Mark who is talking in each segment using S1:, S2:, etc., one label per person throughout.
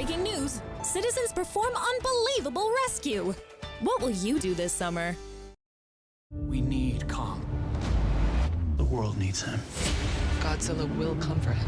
S1: Breaking news! Citizens perform unbelievable rescue! What will you do this summer?
S2: We need Kong. The world needs him.
S3: Godzilla will come for him.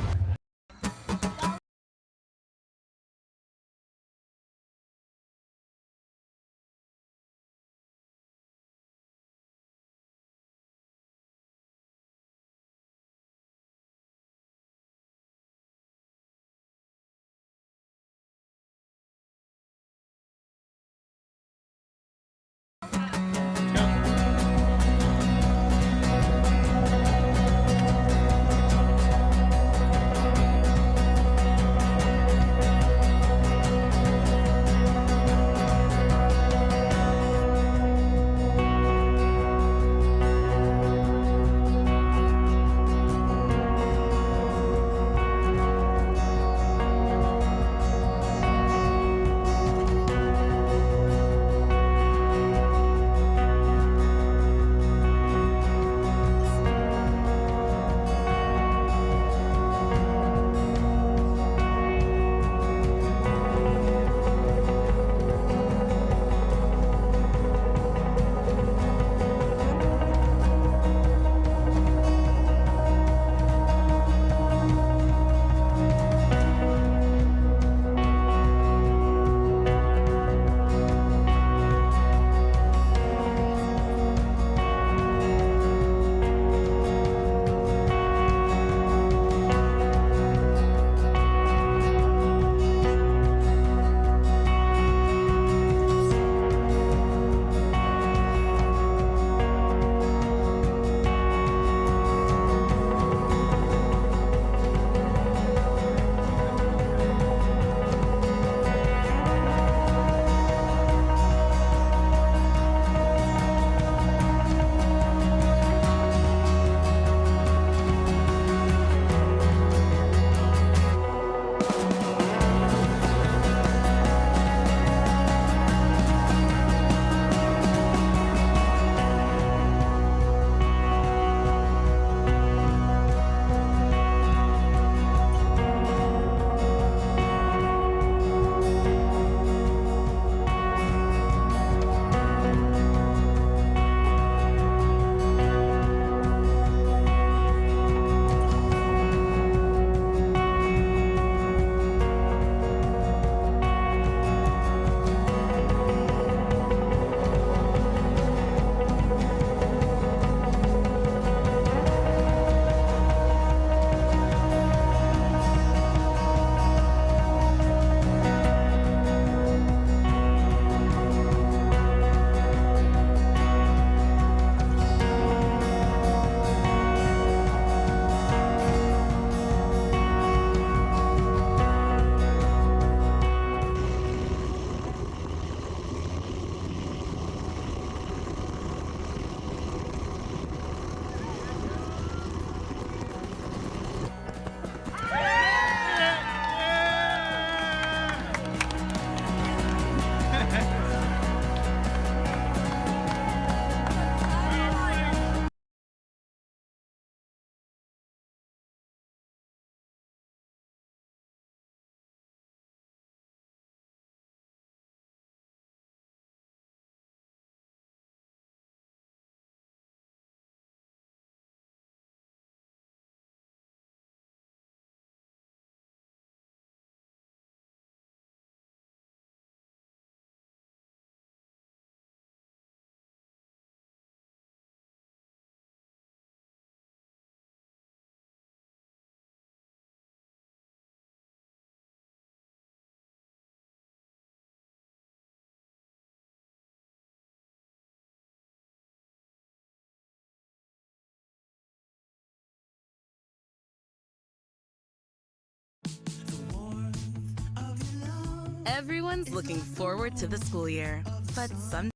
S1: Everyone's looking forward to the school year, but some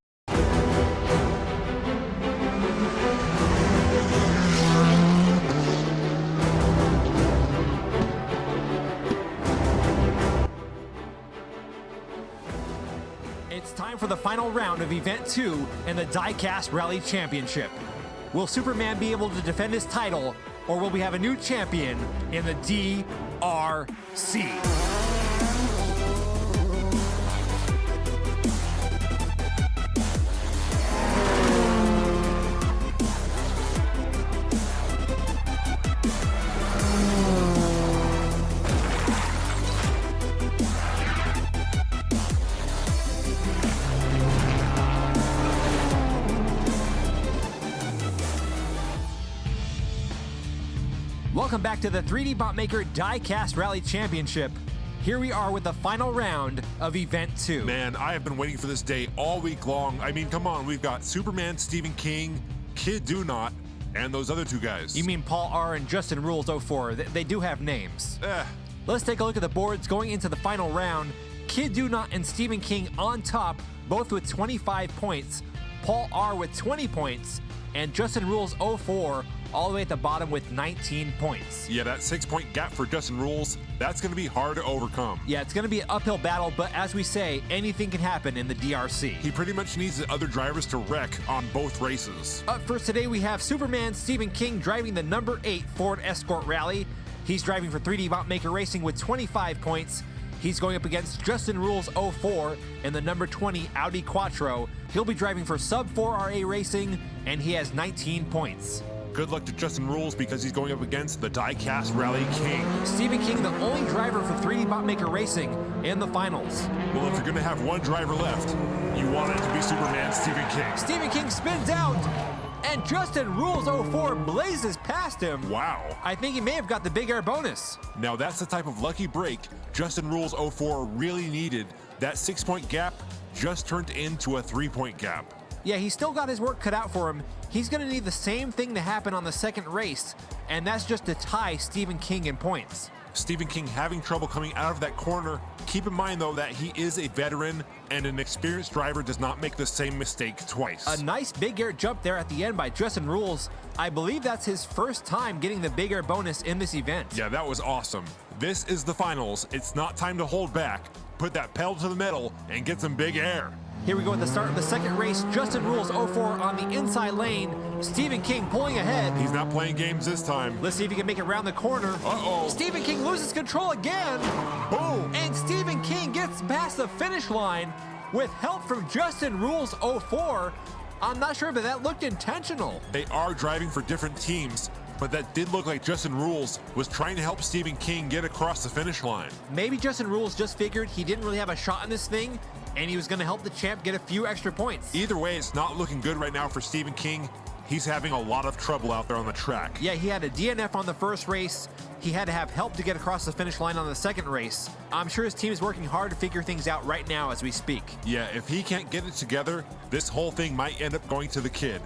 S4: It's time for the final round of Event 2 in the Diecast Rally Championship. Will Superman be able to defend his title, or will we have a new champion in the DRC? Welcome back to the 3D Bot Maker Diecast Rally Championship. Here we are with the final round of Event 2.
S5: Man, I have been waiting for this day all week long. I mean, come on, we've got Superman, Stephen King, Kid Do Not, and those other two guys.
S4: You mean Paul R. and Justin Rules 04. They do have names. Let's take a look at the boards going into the final round. Kid Do Not and Stephen King on top, both with 25 points. Paul R. with 20 points, and Justin Rules 04 all the way at the bottom with 19 points.
S5: Yeah, that 6-point gap for Justin Rules, that's going to be hard to overcome.
S4: Yeah, it's going to be an uphill battle, but as we say, anything can happen in the DRC.
S5: He pretty much needs the other drivers to wreck on both races.
S4: Up first today, we have Superman Stephen King driving the number 8 Ford Escort Rally. He's driving for 3D Bot Maker Racing with 25 points. He's going up against Justin Rules 04 in the number 20 Audi Quattro. He'll be driving for Sub 4RA Racing, and he has 19 points.
S5: Good luck to Justin Rules because he's going up against the Diecast Rally King.
S4: Stephen King, the only driver for 3D Bot Maker Racing in the finals.
S5: Well, if you're going to have one driver left, you want it to be Superman Stephen King.
S4: Stephen King spins out, and Justin Rules 04 blazes past him.
S5: Wow.
S4: I think he may have got the big air bonus.
S5: Now that's the type of lucky break Justin Rules 04 really needed. That 6-point gap just turned into a 3-point gap.
S4: Yeah, he's still got his work cut out for him. He's going to need the same thing to happen on the second race, and that's just to tie Stephen King in points.
S5: Stephen King having trouble coming out of that corner. Keep in mind, though, that he is a veteran, and an experienced driver does not make the same mistake twice.
S4: A nice big air jump there at the end by Justin Rules. I believe that's his first time getting the big air bonus in this event.
S5: Yeah, that was awesome. This is the finals. It's not time to hold back. Put that pedal to the metal and get some big air.
S4: Here we go at the start of the second race. Justin Rules 04 on the inside lane. Stephen King pulling ahead.
S5: He's not playing games this time.
S4: Let's see if he can make it around the corner.
S5: Uh-oh.
S4: Stephen King loses control again.
S5: Boom.
S4: And Stephen King gets past the finish line with help from Justin Rules 04. I'm not sure, but that looked intentional.
S5: They are driving for different teams, but that did look like Justin Rules was trying to help Stephen King get across the finish line.
S4: Maybe Justin Rules just figured he didn't really have a shot in this thing, and he was going to help the champ get a few extra points.
S5: Either way, it's not looking good right now for Stephen King. He's having a lot of trouble out there on the track.
S4: Yeah, he had a DNF on the first race. He had to have help to get across the finish line on the second race. I'm sure his team is working hard to figure things out right now as we speak.
S5: Yeah, if he can't get it together, this whole thing might end up going to the kid.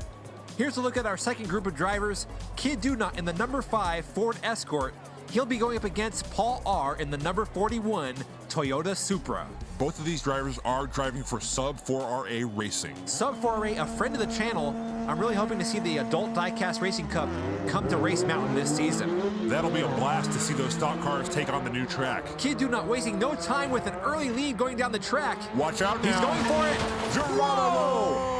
S4: Here's a look at our second group of drivers. Kid Do Not in the number 5 Ford Escort. He'll be going up against Paul R. in the number 41 Toyota Supra.
S5: Both of these drivers are driving for Sub 4RA Racing.
S4: Sub 4RA, a friend of the channel. I'm really hoping to see the Adult Diecast Racing Cup come to Race Mountain this season.
S5: That'll be a blast to see those stock cars take on the new track.
S4: Kid Do Not wasting no time with an early lead going down the track.
S5: Watch out now.
S4: He's going for it.
S5: Geronimo!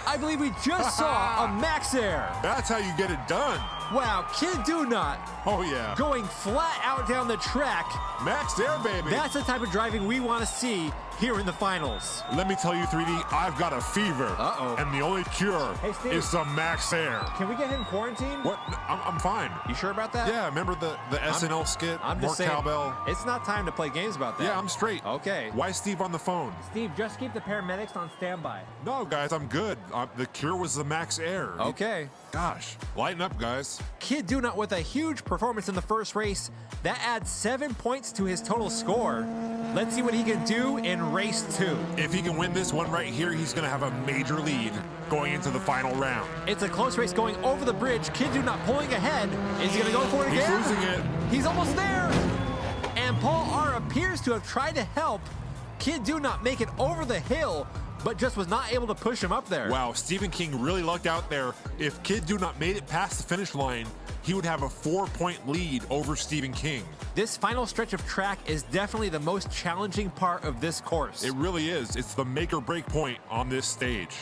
S4: I believe we just saw a Max Air.
S5: That's how you get it done.
S4: Wow, Kid Do Not
S5: Oh, yeah.
S4: going flat out down the track.
S5: Max Air, baby.
S4: That's the type of driving we want to see here in the finals.
S5: Let me tell you, 3D, I've got a fever.
S4: Uh-oh.
S5: And the only cure
S4: Hey, Steve.
S5: is some Max Air.
S4: Can we get him quarantined?
S5: What? I'm fine.
S4: You sure about that?
S5: Yeah, remember the SNL skit?
S4: I'm
S5: More
S4: just saying,
S5: cowbell?
S4: it's not time to play games about that.
S5: Yeah, I'm straight.
S4: Okay.
S5: Why is Steve on the phone?
S4: Steve, just keep the paramedics on standby.
S5: No, guys, I'm good. The cure was the Max Air.
S4: Okay.
S5: Gosh, lighten up, guys.
S4: Kid Do Not with a huge performance in the first race. That adds 7 points to his total score. Let's see what he can do in race 2.
S5: If he can win this one right here, he's going to have a major lead going into the final round.
S4: It's a close race going over the bridge. Kid Do Not pulling ahead. Is he going to go for it
S5: He's
S4: again?
S5: losing it.
S4: He's almost there. And Paul R. appears to have tried to help Kid Do Not make it over the hill, but just was not able to push him up there.
S5: Wow, Stephen King really lucked out there. If Kid Do Not made it past the finish line, he would have a 4-point lead over Stephen King.
S4: This final stretch of track is definitely the most challenging part of this course.
S5: It really is. It's the make or break point on this stage.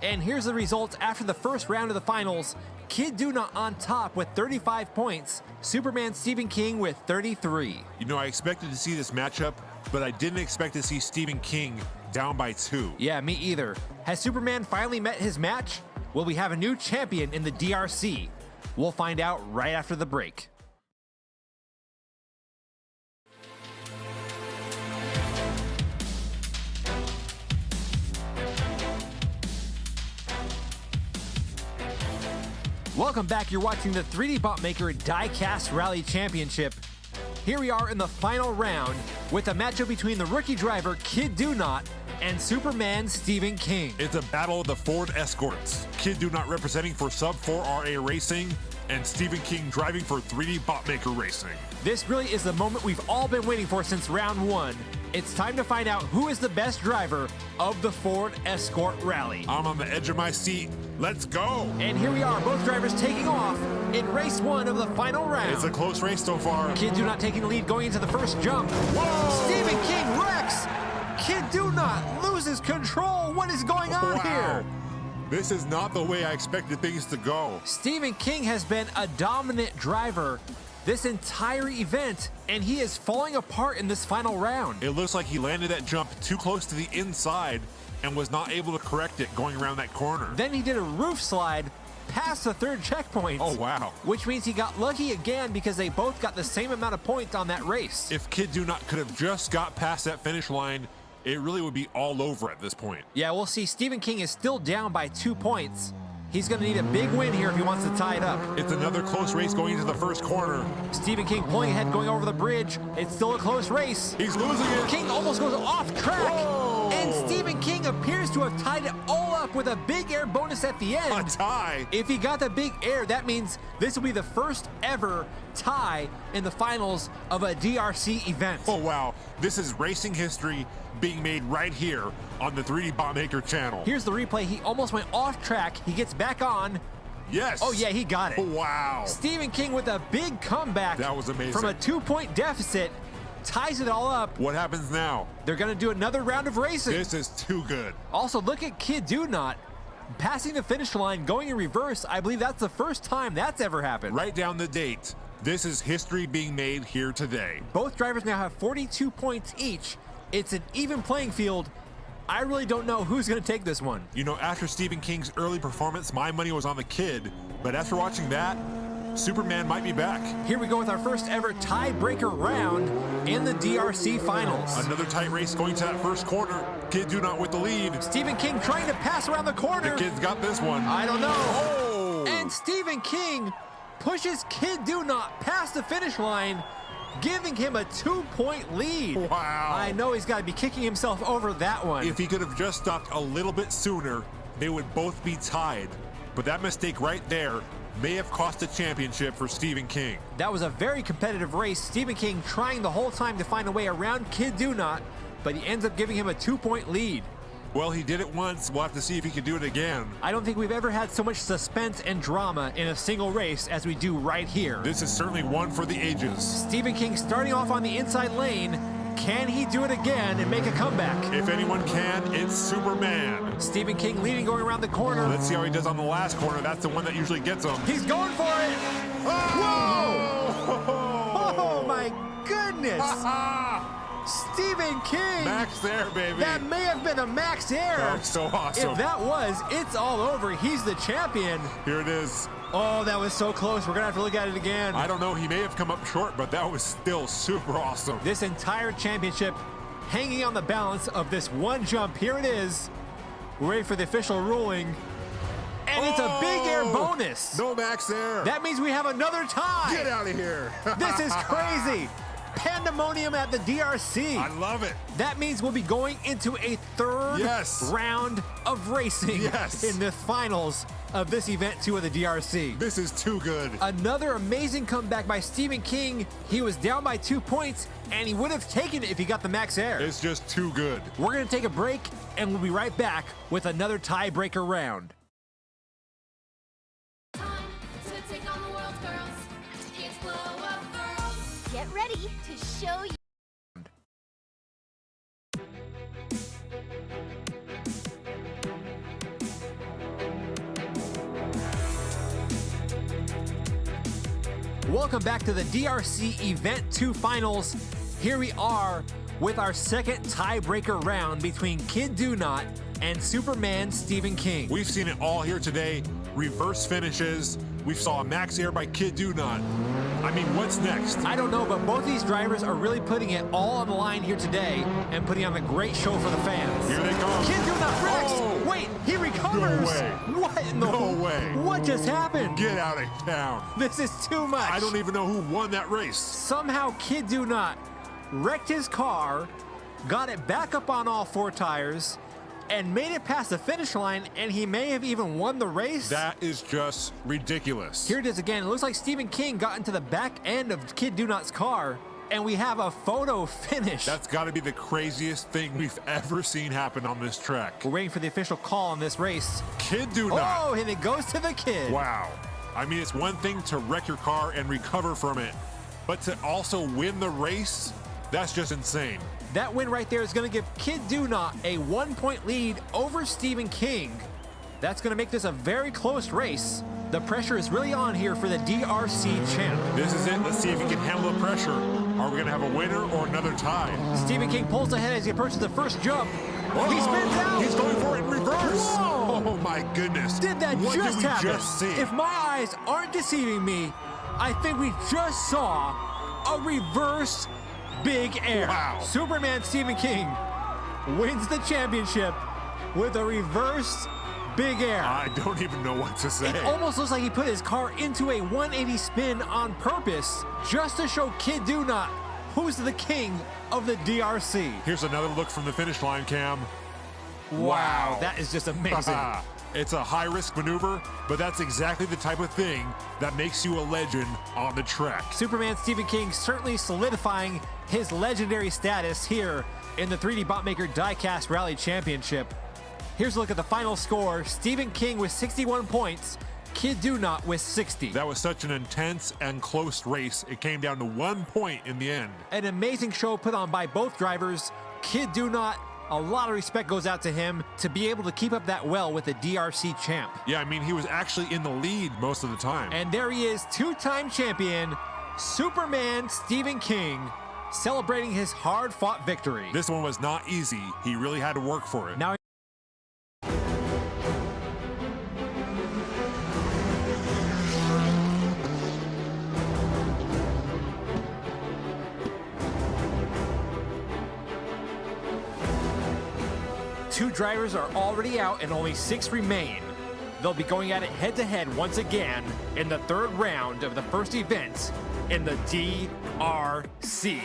S4: And here's the results after the first round of the finals. Kid Do Not on top with 35 points. Superman Stephen King with 33.
S5: You know, I expected to see this matchup, but I didn't expect to see Stephen King down by 2.
S4: Yeah, me either. Has Superman finally met his match? Will we have a new champion in the DRC? We'll find out right after the break. Welcome back. You're watching the 3D Bot Maker Diecast Rally Championship. Here we are in the final round with a matchup between the rookie driver Kid Do Not and Superman Stephen King.
S5: It's a battle of the Ford Escorts. Kid Do Not representing for Sub 4 RA Racing, and Stephen King driving for 3D Bot Maker Racing.
S4: This really is the moment we've all been waiting for since round one. It's time to find out who is the best driver of the Ford Escort Rally.
S5: I'm on the edge of my seat. Let's go!
S4: And here we are, both drivers taking off in race one of the final round.
S5: It's a close race so far.
S4: Kid Do Not taking the lead going into the first jump.
S5: Whoa!
S4: Stephen King wrecks! Kid Do Not loses control. What is going on here?
S5: This is not the way I expected things to go.
S4: Stephen King has been a dominant driver this entire event, and he is falling apart in this final round.
S5: It looks like he landed that jump too close to the inside and was not able to correct it going around that corner.
S4: Then he did a roof slide past the third checkpoint.
S5: Oh, wow.
S4: Which means he got lucky again because they both got the same amount of points on that race.
S5: If Kid Do Not could have just got past that finish line, it really would be all over at this point.
S4: Yeah, we'll see. Stephen King is still down by 2 points. He's going to need a big win here if he wants to tie it up.
S5: It's another close race going into the first corner.
S4: Stephen King pulling ahead going over the bridge. It's still a close race.
S5: He's losing it.
S4: King almost goes off track.
S5: Whoa.
S4: And Stephen King appears to have tied it all up with a big air bonus at the end.
S5: A tie.
S4: If he got the big air, that means this will be the first ever tie in the finals of a DRC event.
S5: Oh, wow. This is racing history being made right here on the 3D Bot Maker channel.
S4: Here's the replay. He almost went off track. He gets back on.
S5: Yes.
S4: Oh, yeah, he got it.
S5: Wow.
S4: Stephen King with a big comeback.
S5: That was amazing.
S4: From a 2-point deficit, ties it all up.
S5: What happens now?
S4: They're going to do another round of racing.
S5: This is too good.
S4: Also, look at Kid Do Not passing the finish line, going in reverse. I believe that's the first time that's ever happened.
S5: Write down the date. This is history being made here today.
S4: Both drivers now have 42 points each. It's an even playing field. I really don't know who's going to take this one.
S5: You know, after Stephen King's early performance, my money was on the Kid. But after watching that, Superman might be back.
S4: Here we go with our first ever tiebreaker round in the DRC finals.
S5: Another tight race going to that first corner. Kid Do Not with the lead.
S4: Stephen King trying to pass around the corner.
S5: The Kid's got this one.
S4: I don't know.
S5: Oh!
S4: And Stephen King pushes Kid Do Not past the finish line, giving him a 2-point lead.
S5: Wow.
S4: I know he's got to be kicking himself over that one.
S5: If he could have just stopped a little bit sooner, they would both be tied. But that mistake right there may have cost a championship for Stephen King.
S4: That was a very competitive race. Stephen King trying the whole time to find a way around Kid Do Not, but he ends up giving him a 2-point lead.
S5: Well, he did it once. We'll have to see if he can do it again.
S4: I don't think we've ever had so much suspense and drama in a single race as we do right here.
S5: This is certainly one for the ages.
S4: Stephen King starting off on the inside lane. Can he do it again and make a comeback?
S5: If anyone can, it's Superman.
S4: Stephen King leading going around the corner.
S5: Let's see how he does on the last corner. That's the one that usually gets him.
S4: He's going for it.
S5: Oh!
S4: Whoa! Oh my goodness! Stephen King!
S5: Max Air, baby.
S4: That may have been a max air.
S5: That was so awesome.
S4: If that was, it's all over. He's the champion.
S5: Here it is.
S4: Oh, that was so close. We're going to have to look at it again.
S5: I don't know. He may have come up short, but that was still super awesome.
S4: This entire championship hanging on the balance of this one jump. Here it is. We're ready for the official ruling. And it's a big air bonus.
S5: No Max Air.
S4: That means we have another tie.
S5: Get out of here.
S4: This is crazy. Pandemonium at the DRC.
S5: I love it.
S4: That means we'll be going into a third round of racing in the finals of this event 2 of the DRC.
S5: This is too good.
S4: Another amazing comeback by Stephen King. He was down by 2 points, and he would have taken it if he got the max air.
S5: It's just too good.
S4: We're going to take a break, and we'll be right back with another tiebreaker round.
S6: Get ready to show you.
S4: Welcome back to the DRC Event 2 Finals. Here we are with our second tiebreaker round between Kid Do Not and Superman Stephen King.
S5: We've seen it all here today. Reverse finishes. We saw a max air by Kid Do Not. I mean, what's next?
S4: I don't know, but both these drivers are really putting it all on the line here today and putting on a great show for the fans.
S5: Here they come.
S4: Kid Do Not wrecks.
S5: Oh.
S4: Wait, He recovers.
S5: No way.
S4: What in the
S5: No way.
S4: What just happened?
S5: Get out of town.
S4: This is too much.
S5: I don't even know who won that race.
S4: Somehow Kid Do Not wrecked his car, got it back up on all 4 tires, and made it past the finish line, and he may have even won the race.
S5: That is just ridiculous.
S4: Here it is again. It looks like Stephen King got into the back end of Kid Do Not's car, and we have a photo finish.
S5: That's got to be the craziest thing we've ever seen happen on this track.
S4: We're waiting for the official call on this race.
S5: Kid Do Not.
S4: Oh, and it goes to the kid.
S5: Wow. I mean, it's one thing to wreck your car and recover from it, but to also win the race, that's just insane.
S4: That win right there is going to give Kid Do Not a 1-point lead over Stephen King. That's going to make this a very close race. The pressure is really on here for the DRC champ.
S5: This is it. Let's see if he can handle the pressure. Are we going to have a winner or another tie?
S4: Stephen King pulls ahead as he approaches the first jump.
S5: Whoa,
S4: He spins out.
S5: He's going for it in reverse.
S4: Whoa.
S5: Oh my goodness.
S4: Did that
S5: what
S4: just
S5: did we
S4: happen?
S5: just see?
S4: If my eyes aren't deceiving me, I think we just saw a reverse big air.
S5: Wow.
S4: Superman Stephen King wins the championship with a reverse big air.
S5: I don't even know what to say.
S4: It almost looks like he put his car into a 180 spin on purpose just to show Kid Do Not who's the king of the DRC.
S5: Here's another look from the finish line, Cam.
S4: Wow, that is just amazing.
S5: It's a high-risk maneuver, but that's exactly the type of thing that makes you a legend on the track.
S4: Superman Stephen King certainly solidifying his legendary status here in the 3D Botmaker Diecast Rally Championship. Here's a look at the final score. Stephen King with 61 points, Kid Do Not with 60.
S5: That was such an intense and close race. It came down to 1 point in the end.
S4: An amazing show put on by both drivers. Kid Do Not, a lot of respect goes out to him to be able to keep up that well with the DRC champ.
S5: Yeah, I mean, he was actually in the lead most of the time.
S4: And there he is, 2-time champion, Superman Stephen King, celebrating his hard-fought victory.
S5: This one was not easy. He really had to work for it.
S4: Now, two drivers are already out and only 6 remain. They'll be going at it head-to-head once again in the 3rd round of the first event in the DRC.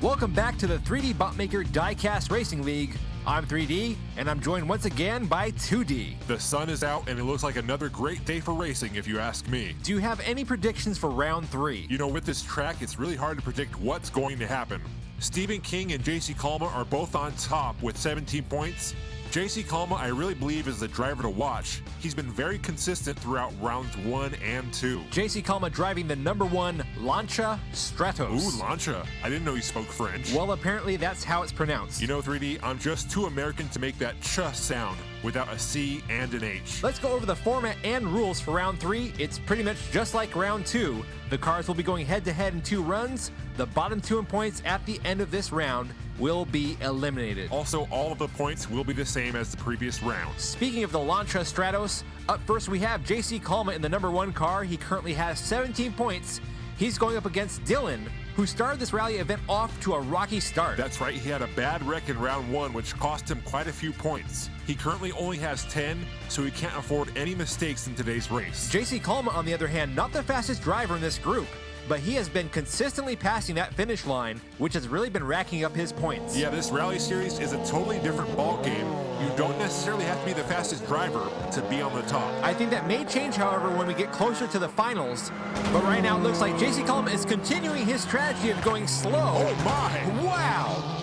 S4: Welcome back to the 3D Botmaker Diecast Racing League. I'm 3D, and I'm joined once again by 2D.
S5: The sun is out, and it looks like another great day for racing, if you ask me.
S4: Do you have any predictions for round 3?
S5: You know, with this track, it's really hard to predict what's going to happen. Stephen King and JC Kalma are both on top with 17 points. JC Kalma, I really believe, is the driver to watch. He's been very consistent throughout rounds 1 and 2.
S4: JC Kalma driving the #1 Lancia Stratos.
S5: Ooh, Lancia. I didn't know he spoke French.
S4: Well, apparently that's how it's pronounced.
S5: You know, 3D, I'm just too American to make that ch sound without a C and an H.
S4: Let's go over the format and rules for round 3. It's pretty much just like round 2. The cars will be going head-to-head in 2 runs. The bottom 2 in points at the end of this round will be eliminated.
S5: Also, all of the points will be the same as the previous round.
S4: Speaking of the Lancia Stratos, up first we have JC Kalma in the #1 car. He currently has 17 points. He's going up against Dylan, who started this rally event off to a rocky start.
S5: That's right, he had a bad wreck in round 1, which cost him quite a few points. He currently only has 10, so he can't afford any mistakes in today's race.
S4: JC Kalma, on the other hand, not the fastest driver in this group, but he has been consistently passing that finish line, which has really been racking up his points.
S5: Yeah, this rally series is a totally different ball game. You don't necessarily have to be the fastest driver to be on the top.
S4: I think that may change, however, when we get closer to the finals. But right now, it looks like JC Kalma is continuing his strategy of going slow.
S5: Oh my!
S4: Wow!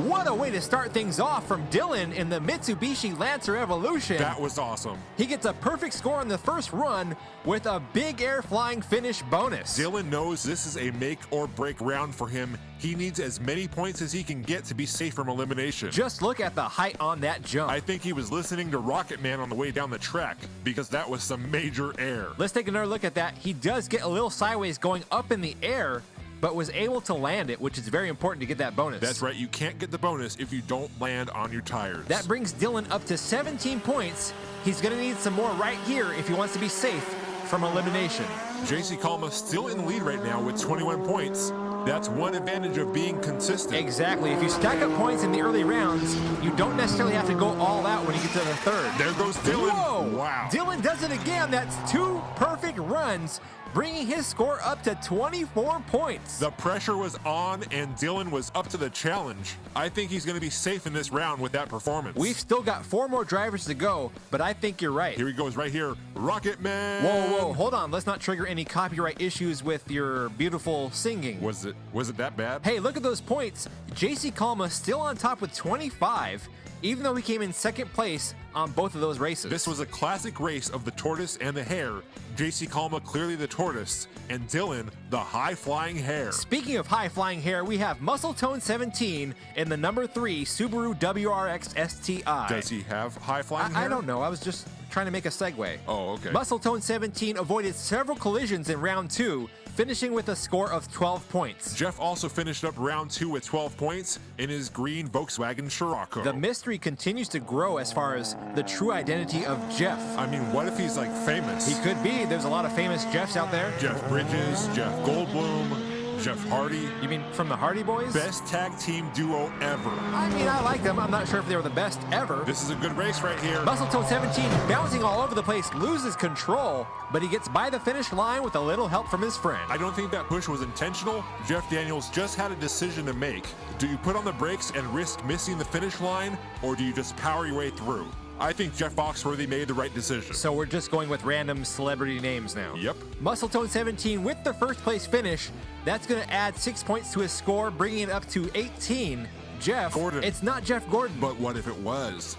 S4: What a a way to start things off from Dylan in the Mitsubishi Lancer Evolution.
S5: That was awesome.
S4: He gets a perfect score on the first run with a big air flying finish bonus.
S5: Dylan knows this is a make or break round for him. He needs as many points as he can get to be safe from elimination.
S4: Just look at the height on that jump.
S5: I think he was listening to Rocket Man on the way down the track because that was some major air.
S4: Let's take another look at that. He does get a little sideways going up in the air, but was able to land it, which is very important to get that bonus.
S5: That's right, you can't get the bonus if you don't land on your tires.
S4: That brings Dylan up to 17 points. He's gonna need some more right here if he wants to be safe from elimination.
S5: JC Kalma still in the lead right now with 21 points. That's one advantage of being consistent.
S4: Exactly. If you stack up points in the early rounds, you don't necessarily have to go all out when you get to the third.
S5: There goes Dylan.
S4: Whoa!
S5: Wow.
S4: Dylan does it again. That's 2 perfect runs, bringing his score up to 24 points.
S5: The pressure was on and Dylan was up to the challenge. I think he's going to be safe in this round with that performance.
S4: We've still got 4 more drivers to go, but I think you're right.
S5: Here he goes right here. Rocket Man.
S4: Whoa, hold on. Let's not trigger any copyright issues with your beautiful singing.
S5: Was it that bad?
S4: Hey, look at those points. JC Kalma still on top with 25, even though he came in second place on both of those races.
S5: This was a classic race of the tortoise and the hare. JC Kalma clearly the tortoise, and Dylan the high-flying hare.
S4: Speaking of high-flying hare, we have Muscle Tone 17 in the number 3 Subaru WRX STI.
S5: Does he have high-flying hare?
S4: I don't know. I was just trying to make a segue.
S5: Oh, okay.
S4: Muscle Tone 17 avoided several collisions in round 2, finishing with a score of 12 points.
S5: Jeff also finished up round 2 with 12 points in his green Volkswagen Scirocco.
S4: The mystery continues to grow as far as the true identity of Jeff.
S5: I mean, what if he's like famous?
S4: He could be. There's a lot of famous Jeffs out there.
S5: Jeff Bridges, Jeff Goldblum, Jeff Hardy.
S4: You mean from the Hardy Boys?
S5: Best tag team duo ever.
S4: I mean, I like them. I'm not sure if they were the best ever.
S5: This is a good race right here.
S4: Muscle Tone 17 bouncing all over the place, loses control, but he gets by the finish line with a little help from his friend.
S5: I don't think that push was intentional. Jeff Daniels just had a decision to make. Do you put on the brakes and risk missing the finish line, or do you just power your way through? I think Jeff Foxworthy made the right decision.
S4: So we're just going with random celebrity names now.
S5: Yep.
S4: Muscle Tone 17 with the first place finish. That's going to add 6 points to his score, bringing it up to 18. Jeff
S5: Gordon.
S4: It's not Jeff Gordon.
S5: But what if it was?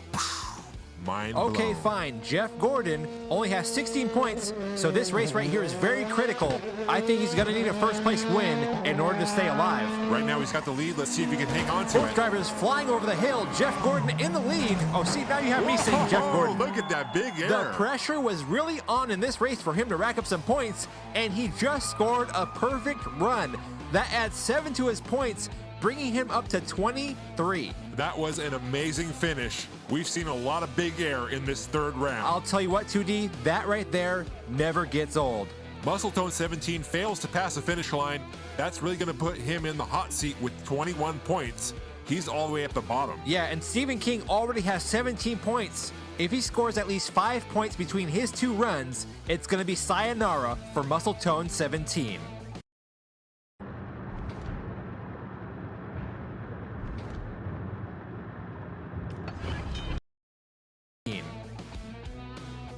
S5: Mind
S4: Okay,
S5: blown.
S4: fine. Jeff Gordon only has 16 points, so this race right here is very critical. I think he's going to need a first place win in order to stay alive.
S5: Right now he's got the lead. Let's see if he can hang on to
S4: Both
S5: it.
S4: drivers flying over the hill. Jeff Gordon in the lead. Oh, see, now you have me saying Jeff Gordon.
S5: Look at that big air.
S4: The pressure was really on in this race for him to rack up some points, and he just scored a perfect run. That adds 7 to his points, bringing him up to 23.
S5: That was an amazing finish. We've seen a lot of big air in this third round.
S4: I'll tell you what, 2D, that right there never gets old.
S5: Muscle Tone 17 fails to pass the finish line. That's really going to put him in the hot seat with 21 points. He's all the way at the bottom.
S4: Yeah, and Stephen King already has 17 points. If he scores at least 5 points between his 2 runs, it's going to be sayonara for Muscle Tone 17.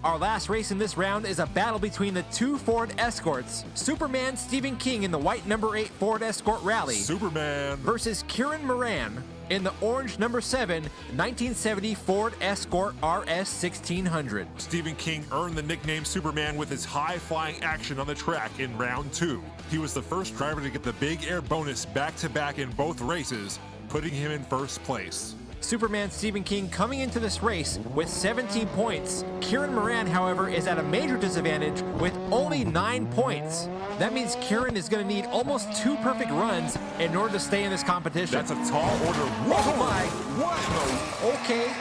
S4: Our last race in this round is a battle between the 2 Ford Escorts, Superman Stephen King in the white number 8 Ford Escort Rally
S5: Superman
S4: versus Kieran Moran in the orange number 7 1970 Ford Escort RS 1600.
S5: Stephen King earned the nickname Superman with his high-flying action on the track in round 2. He was the first driver to get the big air bonus back-to-back in both races, putting him in first place.
S4: Superman Stephen King coming into this race with 17 points. Kieran Moran, however, is at a major disadvantage with only 9 points. That means Kieran is going to need almost 2 perfect runs in order to stay in this competition.
S5: That's a tall order. Whoa!
S4: Oh my!
S5: What?
S4: Okay,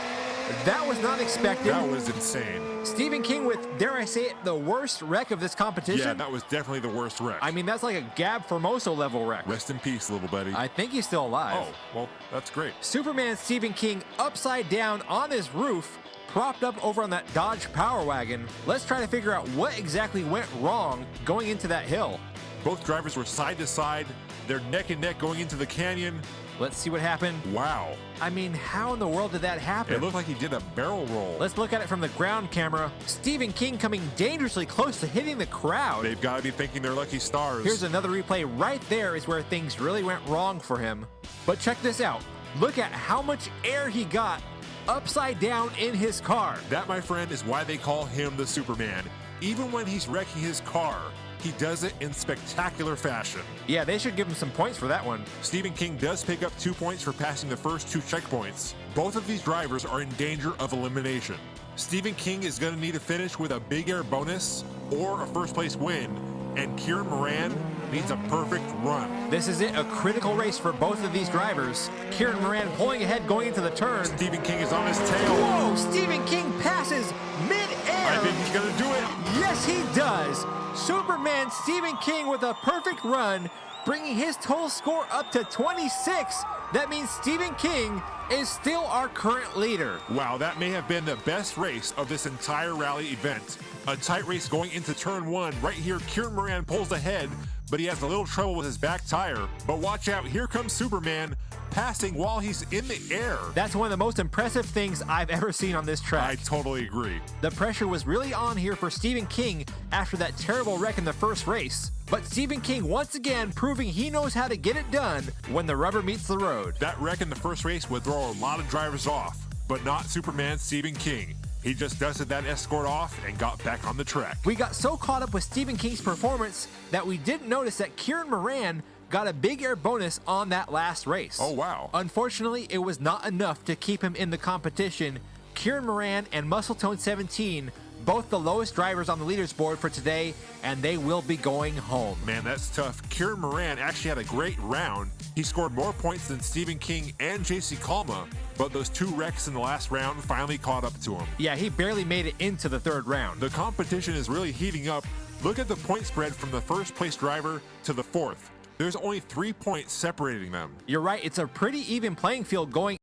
S4: that was not expected.
S5: That was insane.
S4: Stephen King with, dare I say it, the worst wreck of this competition.
S5: Yeah, that was definitely the worst wreck.
S4: I mean, that's like a Gab Formoso level wreck.
S5: Rest in peace, little buddy.
S4: I think he's still alive.
S5: Oh, well, that's great.
S4: Superman Stephen King upside down on his roof, propped up over on that Dodge Power Wagon. Let's try to figure out what exactly went wrong going into that hill.
S5: Both drivers were side to side. They're neck and neck going into the canyon.
S4: Let's see what happened.
S5: Wow.
S4: I mean, how in the world did that happen?
S5: It looked like he did a barrel roll.
S4: Let's look at it from the ground camera. Stephen King coming dangerously close to hitting the crowd.
S5: They've got to be thinking they're lucky stars.
S4: Here's another replay. Right there is where things really went wrong for him. But check this out. Look at how much air he got upside down in his car.
S5: That, my friend, is why they call him the Superman. Even when he's wrecking his car, he does it in spectacular fashion.
S4: Yeah, they should give him some points for that one.
S5: Stephen King does pick up 2 points for passing the first 2 checkpoints. Both of these drivers are in danger of elimination. Stephen King is going to need to finish with a big air bonus or a first place win, and Kieran Moran needs a perfect run.
S4: This is it, a critical race for both of these drivers. Kieran Moran pulling ahead going into the turn.
S5: Stephen King is on his tail.
S4: Whoa, Stephen King passes mid-air.
S5: I think he's going to do it.
S4: Yes, he does. Superman Stephen King with a perfect run, bringing his total score up to 26. That means Stephen King is still our current leader.
S5: Wow, that may have been the best race of this entire rally event. A tight race going into turn 1. Right here, Kieran Moran pulls ahead, but he has a little trouble with his back tire. But watch out, here comes Superman, passing while he's in the air.
S4: That's one of the most impressive things I've ever seen on this track.
S5: I totally agree.
S4: The pressure was really on here for Stephen King after that terrible wreck in the first race. But Stephen King once again proving he knows how to get it done when the rubber meets the road.
S5: That wreck in the first race would throw a lot of drivers off, but not Superman Stephen King. He just dusted that escort off and got back on the track.
S4: We got so caught up with Stephen King's performance that we didn't notice that Kieran Moran got a big air bonus on that last race.
S5: Oh, wow.
S4: Unfortunately, it was not enough to keep him in the competition. Kieran Moran and Muscletone 17, both the lowest drivers on the leaders board for today, and they will be going home.
S5: Man, that's tough. Kieran Moran actually had a great round. He scored more points than Stephen King and JC Kalma, but those 2 wrecks in the last round finally caught up to him.
S4: Yeah, he barely made it into the third round.
S5: The competition is really heating up. Look at the point spread from the first place driver to the 4th. There's only 3 points separating them.
S4: You're right, it's a pretty even playing field going.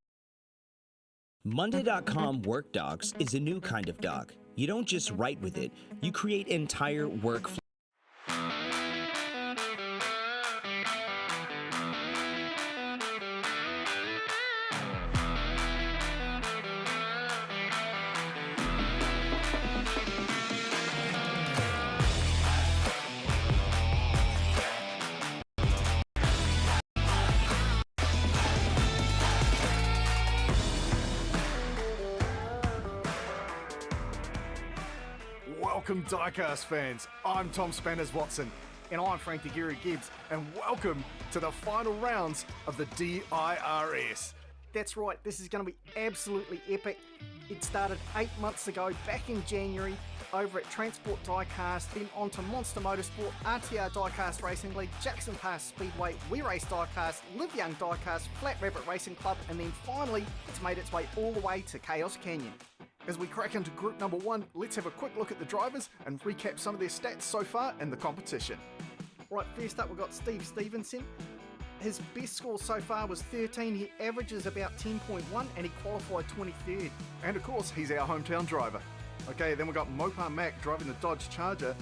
S7: Monday.com Work Docs is a new kind of doc. You don't just write with it, you create entire workflows.
S8: Welcome Diecast fans, I'm Tom Spanners Watson, and I'm Frank DeGeary Gibbs, and welcome to the final rounds of the DIRS.
S9: That's right, this is going to be absolutely epic. It started 8 months ago, back in January, over at Transport Diecast, then on to Monster Motorsport, RTR Diecast Racing League, Jackson Pass Speedway, We Race Diecast, Live Young Diecast, Flat Rabbit Racing Club, and then finally, it's made its way all the way to Chaos Canyon. As we crack into group number 1, let's have a quick look at the drivers and recap some of their stats so far in the competition. Right, first up we've got Steve Stevenson. His best score so far was 13, he averages about 10.1 and he qualified 23rd.
S8: And of course, he's our hometown driver. Okay, then we've got Mopar Mac driving the Dodge Charger.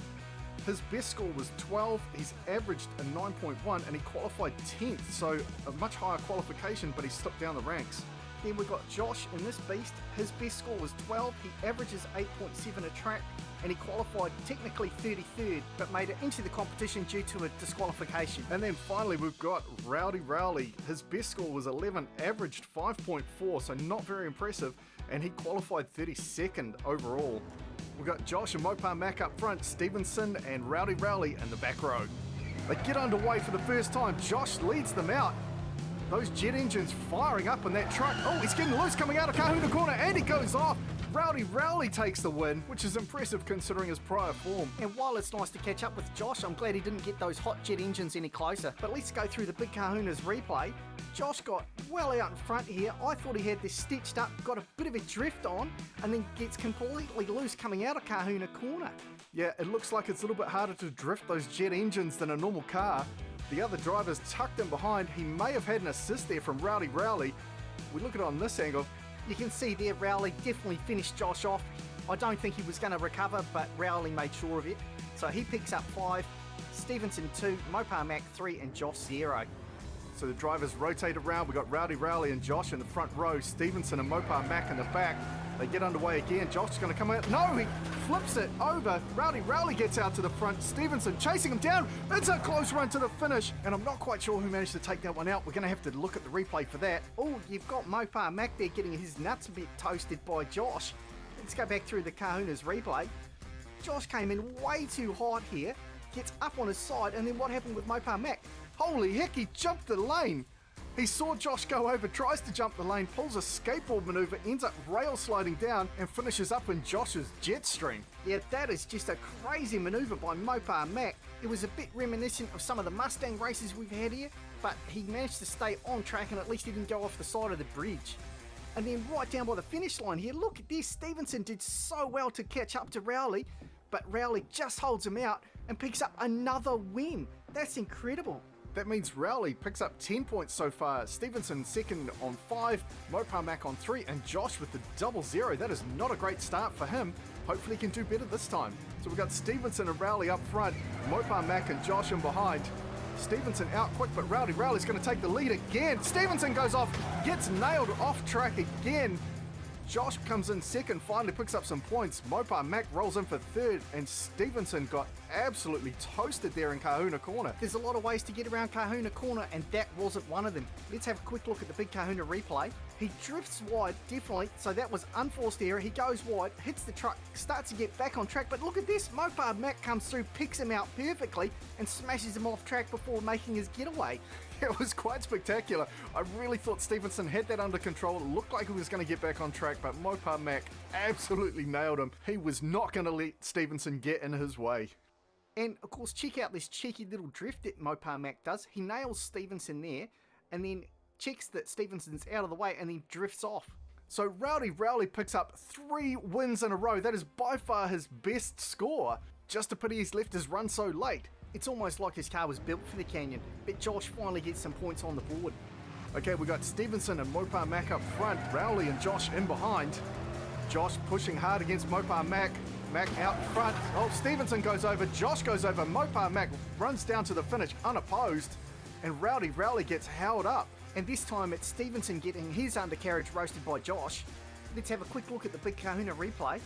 S8: His best score was 12, he's averaged a 9.1 and he qualified 10th, so a much higher qualification, but he slipped down the ranks.
S9: Then we've got Josh in this beast. His best score was 12, he averages 8.7 a track, and he qualified technically 33rd, but made it into the competition due to a disqualification.
S8: And then finally we've got Rowdy Rowley. His best score was 11, averaged 5.4, so not very impressive, and he qualified 32nd overall. We've got Josh and Mopar Mac up front, Stevenson and Rowdy Rowley in the back row. They get underway for the first time. Josh leads them out. Those jet engines firing up in that truck. Oh, he's getting loose coming out of Kahuna Corner, and he goes off. Rowdy Rowley takes the win, which is impressive considering his prior form.
S9: And while it's nice to catch up with Josh, I'm glad he didn't get those hot jet engines any closer. But let's go through the Big Kahuna's replay. Josh got well out in front here. I thought he had this stitched up, got a bit of a drift on, and then gets completely loose coming out of Kahuna Corner.
S8: Yeah, it looks like it's a little bit harder to drift those jet engines than a normal car. The other drivers tucked him behind. He may have had an assist there from Rowdy Rowley. We look at it on this angle.
S9: You can see there Rowley definitely finished Josh off. I don't think he was going to recover, but Rowley made sure of it. So he picks up 5, Stevenson 2, Mopar Mac 3, and Josh 0.
S8: So the drivers rotate around. We got Rowdy Rowley and Josh in the front row. Stevenson and Mopar Mac in the back. They get underway again. Josh is going to come out. No, he flips it over. Rowdy Rowley gets out to the front. Stevenson chasing him down. It's a close run to the finish. And I'm not quite sure who managed to take that one out. We're going to have to look at the replay for that. Oh, you've got Mopar Mac there getting his nuts a bit toasted by Josh. Let's go back through the Kahuna's replay. Josh came in way too hot here. Gets up on his side. And then what happened with Mopar Mac? Holy heck, he jumped the lane. He saw Josh go over, tries to jump the lane, pulls a skateboard maneuver, ends up rail sliding down, and finishes up in Josh's jet stream. Yeah, that is just a crazy maneuver by Mopar Mac. It was a bit reminiscent of some of the Mustang races we've had here, but he managed to stay on track and at least he didn't go off the side of the bridge. And then right down by the finish line here, look at this. Stevenson did so well to catch up to Rowley, but Rowley just holds him out and picks up another win. That's incredible. That means Rowley picks up 10 points so far. Stevenson second on 5, Mopar Mac on 3, and Josh with the 0-0. That is not a great start for him. Hopefully he can do better this time. So we've got Stevenson and Rowley up front, Mopar Mac and Josh in behind. Stevenson out quick, but Rowley's going to take the lead again. Stevenson goes off, gets nailed off track again. Josh comes in second, finally picks up some points. Mopar Mac rolls in for third, and Stevenson got absolutely toasted there in Kahuna Corner.
S9: There's a lot of ways to get around Kahuna Corner, and that wasn't one of them. Let's have a quick look at the big Kahuna replay. He drifts wide, definitely, so that was unforced error. He goes wide, hits the truck, starts to get back on track, but look at this. Mopar Mac comes through, picks him out perfectly, and smashes him off track before making his getaway.
S8: It was quite spectacular. I really thought Stevenson had that under control. It looked like he was going to get back on track, but Mopar Mac absolutely nailed him. He was not going to let Stevenson get in his way.
S9: And of course, check out this cheeky little drift that Mopar Mac does. He nails Stevenson there, and then checks that Stevenson's out of the way, and then drifts off.
S8: So Rowley picks up 3 wins in a row. That is by far his best score. Just a pity he's left his run so late.
S9: It's almost like his car was built for the canyon, but Josh finally gets some points on the board.
S8: Okay, we got Stevenson and Mopar Mac up front, Rowley and Josh in behind. Josh pushing hard against Mopar Mac. Mac out front. Oh, Stevenson goes over, Josh goes over, Mopar Mac runs down to the finish unopposed, and Rowley gets held up.
S9: And this time it's Stevenson getting his undercarriage roasted by Josh. Let's have a quick look at the big Kahuna replay.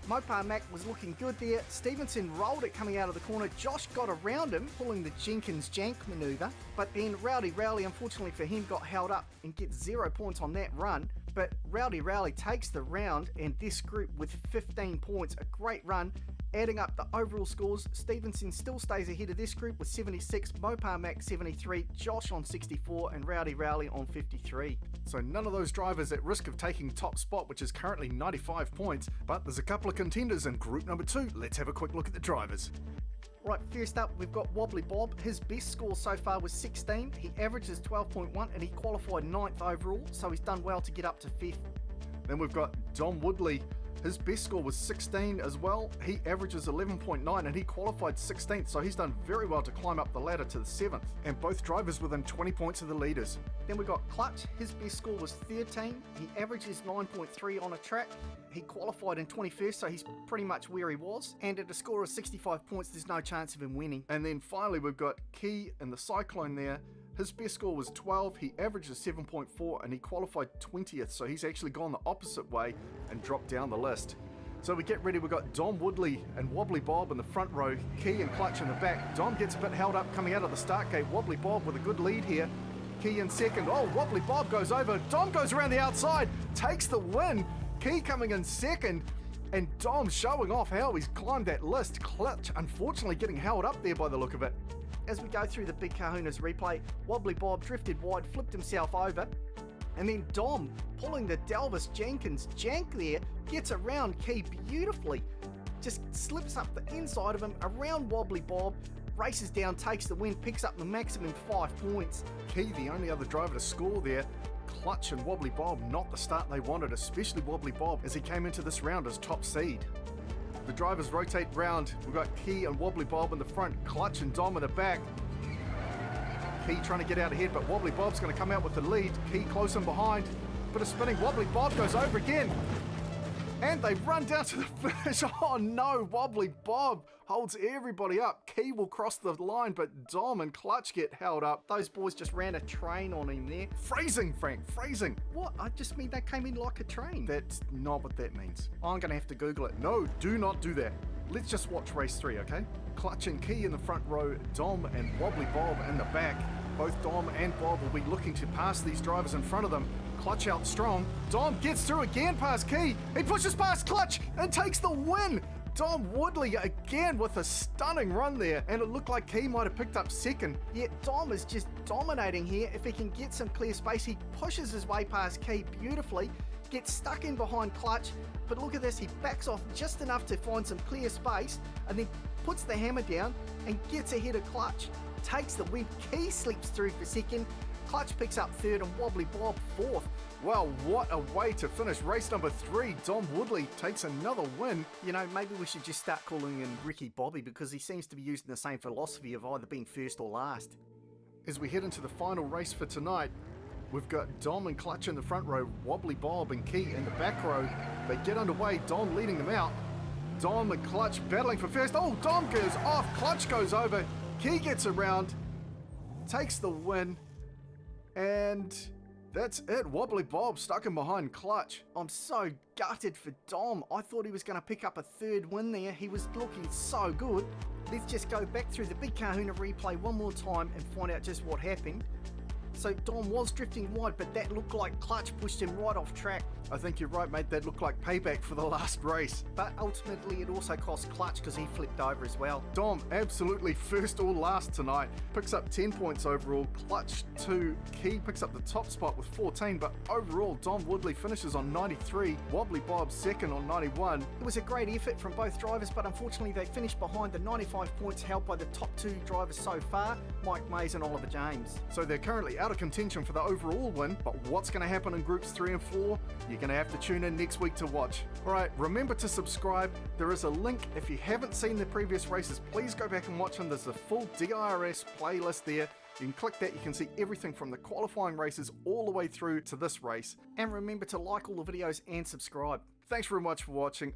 S9: Mopar Mac was looking good there. Stevenson rolled it coming out of the corner. Josh got around him, pulling the Jenkins jank maneuver. But then Rowley, unfortunately for him, got held up and gets 0 points on that run. But Rowley takes the round, and this group with 15 points, a great run. Adding up the overall scores, Stevenson still stays ahead of this group with 76, Mopar Mac 73, Josh on 64, and Rowley on 53.
S8: So none of those drivers at risk of taking top spot, which is currently 95 points, but there's a couple of contenders in group number 2. Let's have a quick look at the drivers.
S9: Right, first up, we've got Wobbly Bob. His best score so far was 16. He averages 12.1 and he qualified 9th overall, so he's done well to get up to 5th.
S8: Then we've got Dom Woodley. His best score was 16 as well. He averages 11.9 and he qualified 16th, so he's done very well to climb up the ladder to the 7th. And both drivers within 20 points of the leaders.
S9: Then we got Clutch. His best score was 13. He averages 9.3 on a track. He qualified in 21st, so he's pretty much where he was. And at a score of 65 points, there's no chance of him winning.
S8: And then finally, we've got Key in the Cyclone there. His best score was 12, he averages 7.4, and he qualified 20th, so he's actually gone the opposite way and dropped down the list. So we get ready, we've got Dom Woodley and Wobbly Bob in the front row, Key and Clutch in the back. Dom gets a bit held up coming out of the start gate. Wobbly Bob with a good lead here. Key in second. Oh, Wobbly Bob goes over. Dom goes around the outside, takes the win. Key coming in second, and Dom showing off how he's climbed that list. Clutch unfortunately getting held up there by the look of it.
S9: As we go through the big Kahuna's replay, Wobbly Bob drifted wide, flipped himself over, and then Dom, pulling the Delvis Jenkins jank there, gets around Key beautifully. Just slips up the inside of him, around Wobbly Bob, races down, takes the win, picks up the maximum 5 points.
S8: Key, the only other driver to score there. Clutch and Wobbly Bob, not the start they wanted, especially Wobbly Bob as he came into this round as top seed. The drivers rotate round. We've got Key and Wobbly Bob in the front, Clutch and Dom in the back. Key trying to get out ahead, but Wobbly Bob's going to come out with the lead. Key close in behind. Bit of spinning. Wobbly Bob goes over again. And they run down to the finish. Oh no, Wobbly Bob holds everybody up. Key will cross the line, but Dom and Clutch get held up.
S9: Those boys just ran a train on him there.
S8: Phrasing, Frank, phrasing.
S9: What? I just mean they came in like a train.
S8: That's not what that means.
S9: I'm gonna have to Google it.
S8: No, do not do that. Let's just watch race 3, okay? Clutch and Key in the front row, Dom and Wobbly Bob in the back. Both Dom and Bob will be looking to pass these drivers in front of them. Clutch out strong. Dom gets through again past Key. He pushes past Clutch and takes the win. Dom Woodley again with a stunning run there, and it looked like Key might have picked up second.
S9: Yeah, Dom is just dominating here. If he can get some clear space, he pushes his way past Key beautifully, gets stuck in behind Clutch, but look at this, he backs off just enough to find some clear space, and then puts the hammer down and gets ahead of Clutch. Takes the win. Key slips through for second. Clutch picks up third and Wobbly Bob fourth.
S8: Well, what a way to finish race number 3. Dom Woodley takes another win.
S9: You know, maybe we should just start calling him Ricky Bobby, because he seems to be using the same philosophy of either being first or last.
S8: As we head into the final race for tonight, we've got Dom and Clutch in the front row, Wobbly Bob and Key in the back row. They get underway, Dom leading them out. Dom and Clutch battling for first. Oh, Dom goes off, Clutch goes over. Key gets around, takes the win, and that's it. Wobbly Bob stuck in behind Clutch.
S9: I'm so gutted for Dom. I thought he was going to pick up a third win there. He was looking so good. Let's just go back through the Big Kahuna replay one more time and find out just what happened. So Dom was drifting wide, but that looked like Clutch pushed him right off track.
S8: I think you're right, mate. That looked like payback for the last race.
S9: But ultimately it also cost Clutch because he flipped over as well.
S8: Dom absolutely first or last tonight. Picks up 10 points overall. Clutch 2. Key picks up the top spot with 14, but overall Dom Woodley finishes on 93. Wobbly Bob second on 91.
S9: It was a great effort from both drivers, but unfortunately they finished behind the 95 points held by the top 2 drivers so far, Mike Mays and Oliver James.
S8: So they're currently out of contention for the overall win, but what's going to happen in groups 3 and 4? You're going to have to tune in next week to watch. Alright, remember to subscribe. There is a link. If you haven't seen the previous races, please go back and watch them. There's a full DRS playlist there. You can click that, you can see everything from the qualifying races all the way through to this race.
S9: And remember to like all the videos and subscribe.
S8: Thanks very much for watching.